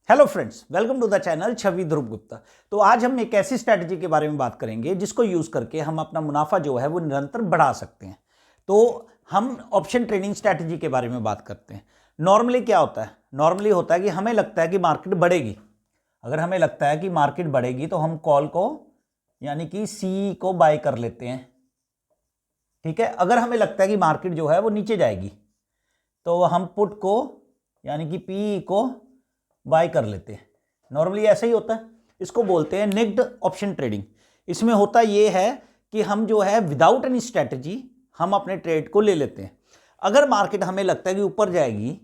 Hello friends, welcome to the channel Chhavi Dhruv Gupta. तो आज हम एक ऐसी स्ट्रैटेजी के बारे में बात करेंगे जिसको यूज़ करके हम अपना मुनाफा जो है वो निरंतर बढ़ा सकते हैं। तो हम ऑप्शन ट्रेडिंग स्ट्रैटेजी के बारे में बात करते हैं। नॉर्मली क्या होता है? नॉर्मली होता है कि हमें लगता है कि मार्केट बढ़ेगी। अगर हमें लगता है कि मार्केट बढ़ेगी तो हम कॉल को यानी कि सी को बाय कर लेते हैं। ठीक है। अगर हमें लगता है कि मार्केट जो है वो नीचे जाएगी तो हम पुट को यानी कि पी को बाय कर लेते हैं। नॉर्मली ऐसा ही होता है। इसको बोलते हैं नेक्ड ऑप्शन ट्रेडिंग। इसमें होता ये है कि हम जो है विदाउट एनी स्ट्रैटेजी हम अपने ट्रेड को ले लेते हैं। अगर मार्केट हमें लगता है कि ऊपर जाएगी,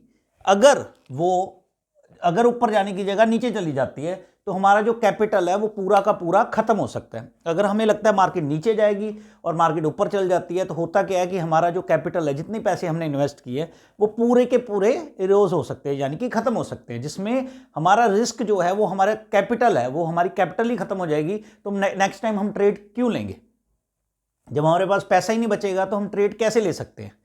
अगर ऊपर जाने की जगह नीचे चली जाती है तो हमारा जो कैपिटल है वो पूरा का पूरा खत्म हो सकता है। अगर हमें लगता है मार्केट नीचे जाएगी और मार्केट ऊपर चल जाती है तो होता क्या है कि हमारा जो कैपिटल है, जितने पैसे हमने इन्वेस्ट किए वो पूरे के पूरे इरोज हो सकते हैं, यानी कि खत्म हो सकते हैं, जिसमें हमारा रिस्क जो है वो हमारा कैपिटल है, वो हमारी कैपिटल ही खत्म हो जाएगी। तो नेक्स्ट टाइम हम ट्रेड क्यों लेंगे? जब हमारे पास पैसा ही नहीं बचेगा तो हम ट्रेड कैसे ले सकते हैं?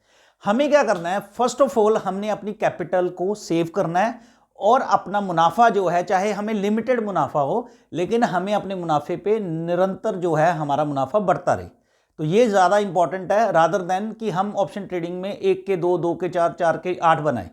हमें क्या करना है? फर्स्ट ऑफ ऑल हमने अपनी कैपिटल को सेव करना है और अपना मुनाफा जो है, चाहे हमें लिमिटेड मुनाफा हो, लेकिन हमें अपने मुनाफे पे निरंतर जो है हमारा मुनाफा बढ़ता रहे। तो ये ज़्यादा इंपॉर्टेंट है रादर देन कि हम ऑप्शन ट्रेडिंग में 1 के 2, 2 के 4, 4 के 8 बनाएं,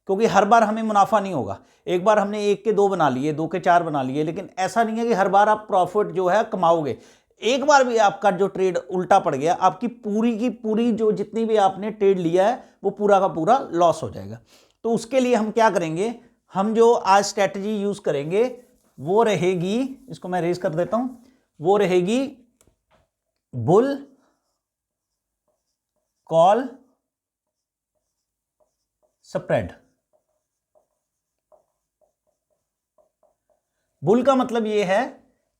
क्योंकि हर बार हमें मुनाफा नहीं होगा। एक बार हमने 1 के 2 बना लिए, 2 के 4 बना लिए, लेकिन ऐसा नहीं है कि हर बार आप प्रॉफिट जो है कमाओगे। एक बार भी आपका जो ट्रेड उल्टा पड़ गया, आपकी पूरी की पूरी जो जितनी भी आपने ट्रेड लिया है वो पूरा का पूरा लॉस हो जाएगा। तो उसके लिए हम क्या करेंगे? हम जो आज स्ट्रैटेजी यूज करेंगे वो रहेगी, इसको मैं रेज कर देता हूं, वो रहेगी बुल कॉल स्प्रेड। बुल का मतलब ये है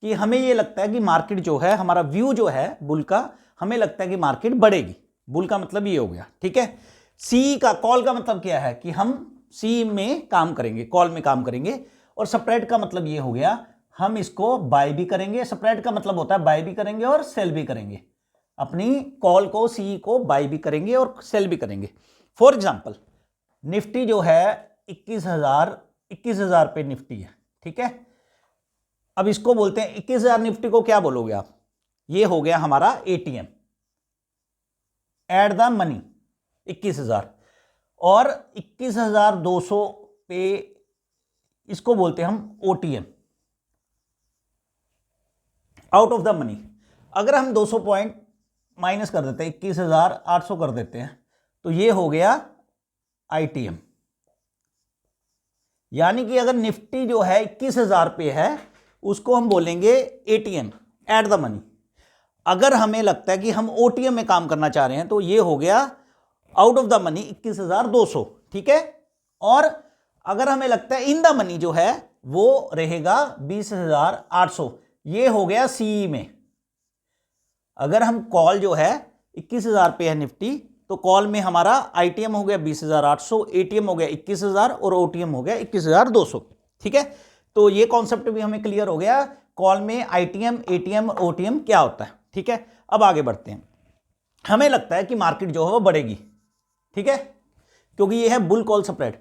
कि हमें ये लगता है कि मार्केट जो है, हमारा व्यू जो है बुल का, हमें लगता है कि मार्केट बढ़ेगी। बुल का मतलब ये हो गया। ठीक है। सी का, कॉल का मतलब क्या है कि हम सी में काम करेंगे, कॉल में काम करेंगे। और स्प्रेड का मतलब ये हो गया हम इसको बाय भी करेंगे। स्प्रेड का मतलब होता है बाय भी करेंगे और सेल भी करेंगे। अपनी कॉल को, सी को बाय भी करेंगे और सेल भी करेंगे। फॉर एग्जांपल निफ्टी जो है 21,000 पे निफ्टी है। ठीक है। अब इसको बोलते हैं 21,000 निफ्टी को क्या बोलोगे आप? ये हो गया हमारा एटीएम, एट द मनी 21,000। और 21,200 पे इसको बोलते हैं हम OTM, out of the money. अगर हम 200 पॉइंट माइनस कर देते हैं, 21,800 कर देते हैं, तो ये हो गया आईटीएम। यानी कि अगर निफ्टी जो है 21,000 पे है उसको हम बोलेंगे एटीएम, एट द मनी। अगर हमें लगता है कि हम ओटीएम में काम करना चाह रहे हैं तो ये हो गया आउट ऑफ द मनी 21,200। ठीक है। और अगर हमें लगता है इन द मनी जो है वो रहेगा 20,800, ये हो गया सी में। अगर हम कॉल जो है 21,000 पे है निफ्टी, तो कॉल में हमारा आईटीएम हो गया 20,800, एटीएम हो गया 21,000 और ओटीएम हो गया 21,200। ठीक है। तो ये कॉन्सेप्ट भी हमें क्लियर हो गया, कॉल में आईटीएम, एटीएम, ओटीएम क्या होता है। ठीक है। अब आगे बढ़ते हैं। हमें लगता है कि मार्केट जो है वो बढ़ेगी। ठीक है। क्योंकि ये है bull call spread.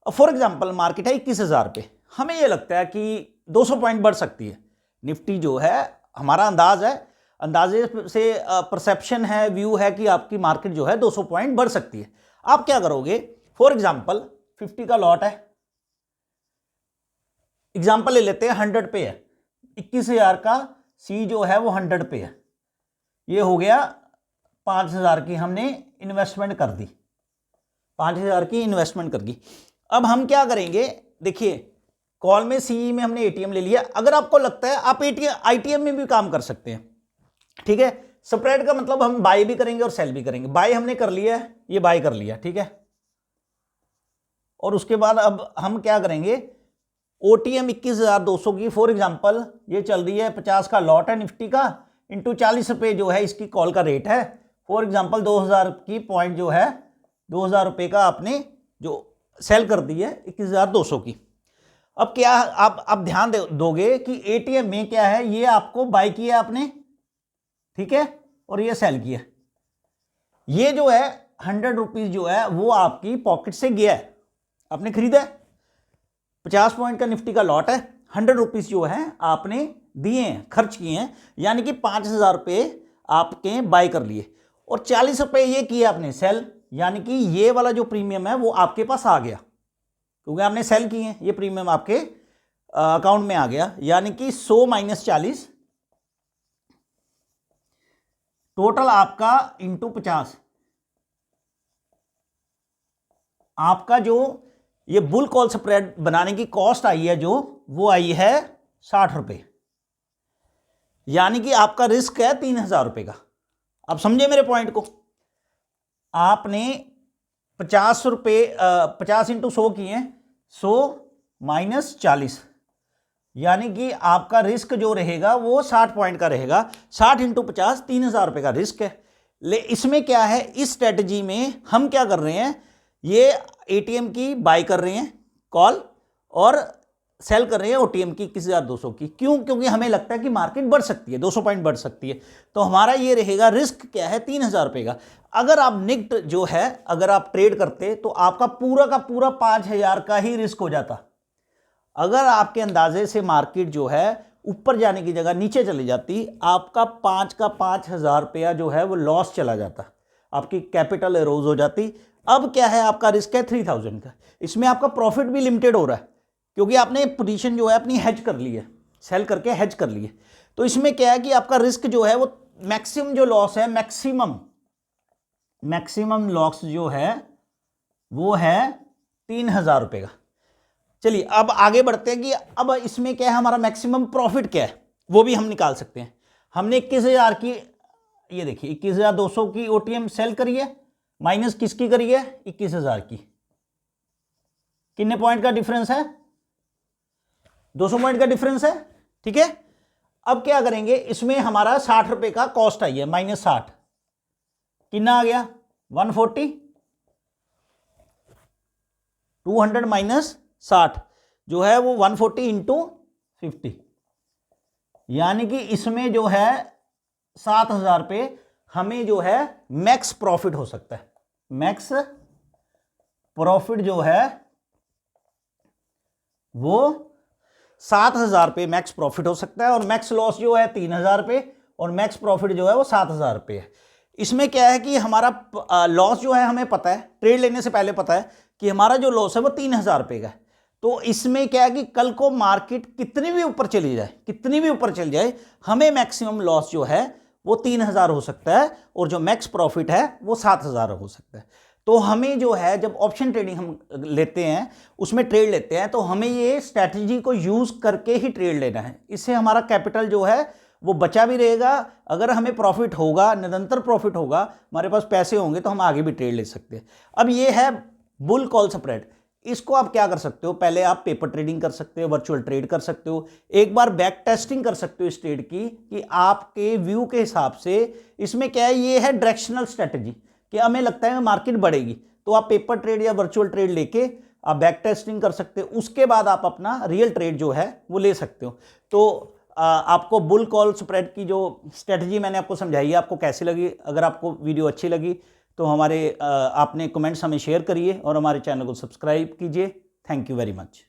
For example market है 21,000 पे, हमें ये लगता है कि 200 पॉइंट बढ़ सकती है निफ्टी जो है। हमारा अंदाज है, अंदाजे से परसेप्शन है, व्यू है कि आपकी मार्केट जो है 200 पॉइंट बढ़ सकती है। आप क्या करोगे? फॉर एग्जांपल 50 का लॉट है, एग्जांपल ले लेते हैं 100 पे है, 21,000 का सी जो है वो 100 पे है। ये हो गया 5,000 की हमने इन्वेस्टमेंट कर दी, 5,000 की इन्वेस्टमेंट कर दी। अब हम क्या करेंगे? देखिए कॉल में, सी में हमने एटीएम ले लिया। अगर आपको लगता है आप एटीएम, आईटीएम में भी काम कर सकते हैं। ठीक है। स्प्रेड का मतलब हम बाय भी करेंगे और सेल भी करेंगे। बाय हमने कर लिया है, ये बाय कर लिया। ठीक है। और उसके बाद अब हम क्या करेंगे? ओटीएम 21,200 की, फॉर एग्जांपल ये चल रही है 50 का लॉट है निफ्टी का, इंटू 40 रुपये जो है इसकी कॉल का रेट है। फॉर एग्जांपल 2,000 की पॉइंट जो है, 2,000 रुपये का आपने जो सेल कर दी है 21,200 की। अब क्या आप ध्यान दोगे कि एटीएम में क्या है, ये आपको बाय किया आपने, ठीक है, और ये सेल किया। ये जो है 100 रुपीज जो है वो आपकी पॉकेट से गया है, आपने खरीदा है। 50 पॉइंट का निफ्टी का लॉट है, 100 रुपीज़ जो है आपने दिए हैं, खर्च किए हैं, यानी कि 5,000 रुपये आपके बाय कर लिए और 40 रुपये ये किए आपने सेल, यानी कि ये वाला जो प्रीमियम है वो आपके पास आ गया क्योंकि आपने सेल किए हैं, ये प्रीमियम आपके अकाउंट में आ गया, यानी कि 100 माइनस 40 टोटल आपका इंटू 50, आपका जो ये बुल कॉल स्प्रेड बनाने की कॉस्ट आई है जो वो आई है 60 रुपये, यानी कि आपका रिस्क है 3,000 रुपये का। अब समझे मेरे पॉइंट को, आपने 50 रुपये 50 इंटू 100 किए, 100 माइनस 40, यानी कि आपका रिस्क जो रहेगा वो 60 पॉइंट का रहेगा। 60 इंटू 50 3,000 रुपये का रिस्क है। इसमें क्या है, इस स्ट्रेटजी में हम क्या कर रहे हैं, ये एटीएम की बाय कर रहे हैं कॉल और सेल कर रहे हैं ओटीएम की 21,200 की। क्यों? क्योंकि हमें लगता है कि मार्केट बढ़ सकती है, 200 पॉइंट बढ़ सकती है, तो हमारा ये रहेगा रिस्क क्या है 3,000 रुपये का। अगर आप निफ्ट जो है अगर आप ट्रेड करते तो आपका पूरा का पूरा 5,000 का ही रिस्क हो जाता। अगर आपके अंदाजे से मार्केट जो है ऊपर जाने की जगह नीचे चली जाती, आपका 5,000 रुपया जो है वो लॉस चला जाता, आपकी कैपिटल एरोज हो जाती। अब क्या है, आपका रिस्क है 3,000 का। इसमें आपका प्रॉफिट भी लिमिटेड हो रहा है क्योंकि आपने पोजीशन जो है अपनी हेज कर ली है, सेल करके हेज कर ली है। तो इसमें क्या है कि आपका रिस्क जो है वो मैक्सिमम जो लॉस है, मैक्सिमम लॉस जो है वो है 3,000 रुपये का। चलिए अब आगे बढ़ते हैं कि अब इसमें क्या है, हमारा मैक्सिमम प्रॉफिट क्या है वो भी हम निकाल सकते हैं। हमने 21,000 की, ये देखिए 21,200 की ओटीएम सेल करी है, माइनस किसकी करी है, 21,000 की। कितने पॉइंट का डिफरेंस है, 200 पॉइंट का डिफरेंस है, ठीक है। अब क्या करेंगे, इसमें हमारा 60 रुपये का कॉस्ट आई है, माइनस 60 कितना आ गया 140, 200 माइनस 60 जो है वो 140 इंटू 50, यानी कि इसमें जो है 7,000 रुपये हमें जो है मैक्स प्रॉफिट हो सकता है। मैक्स प्रॉफिट जो है वो 7,000 रुपये मैक्स प्रॉफिट हो सकता है और मैक्स लॉस जो है 3,000 रुपये और मैक्स प्रॉफिट जो है वो 7,000 रुपये है। इसमें क्या है कि हमारा लॉस जो है हमें पता है, ट्रेड लेने से पहले पता है कि हमारा जो लॉस है वो 3,000 रुपये का है। तो इसमें क्या है कि कल को मार्केट कितनी भी ऊपर चली जाए, हमें मैक्सिमम लॉस जो है वो 3,000 हो सकता है और जो मैक्स प्रॉफिट है वो 7,000 हो सकता है। तो हमें जो है जब ऑप्शन ट्रेडिंग हम लेते हैं, उसमें ट्रेड लेते हैं, तो हमें ये स्ट्रैटेजी को यूज़ करके ही ट्रेड लेना है। इससे हमारा कैपिटल जो है वो बचा भी रहेगा। अगर हमें प्रॉफिट होगा, निरंतर प्रॉफिट होगा, हमारे पास पैसे होंगे तो हम आगे भी ट्रेड ले सकते हैं। अब ये है बुल कॉल स्प्रेड। इसको आप क्या कर सकते हो, पहले आप पेपर ट्रेडिंग कर सकते हो, वर्चुअल ट्रेड कर सकते हो, एक बार बैक टेस्टिंग कर सकते हो इस ट्रेड की कि आपके व्यू के हिसाब से इसमें क्या है। ये है डायरेक्शनल स्ट्रेटजी कि हमें लगता है मार्केट बढ़ेगी, तो आप पेपर ट्रेड या वर्चुअल ट्रेड लेके आप बैक टेस्टिंग कर सकते हो। उसके बाद आप अपना रियल ट्रेड जो है वो ले सकते हो। तो आपको बुल कॉल स्प्रेड की जो स्ट्रेटजी मैंने आपको समझाई है, आपको कैसी लगी? अगर आपको वीडियो अच्छी लगी तो हमारे आपने कमेंट्स हमें शेयर करिए और हमारे चैनल को सब्सक्राइब कीजिए। Thank you very much.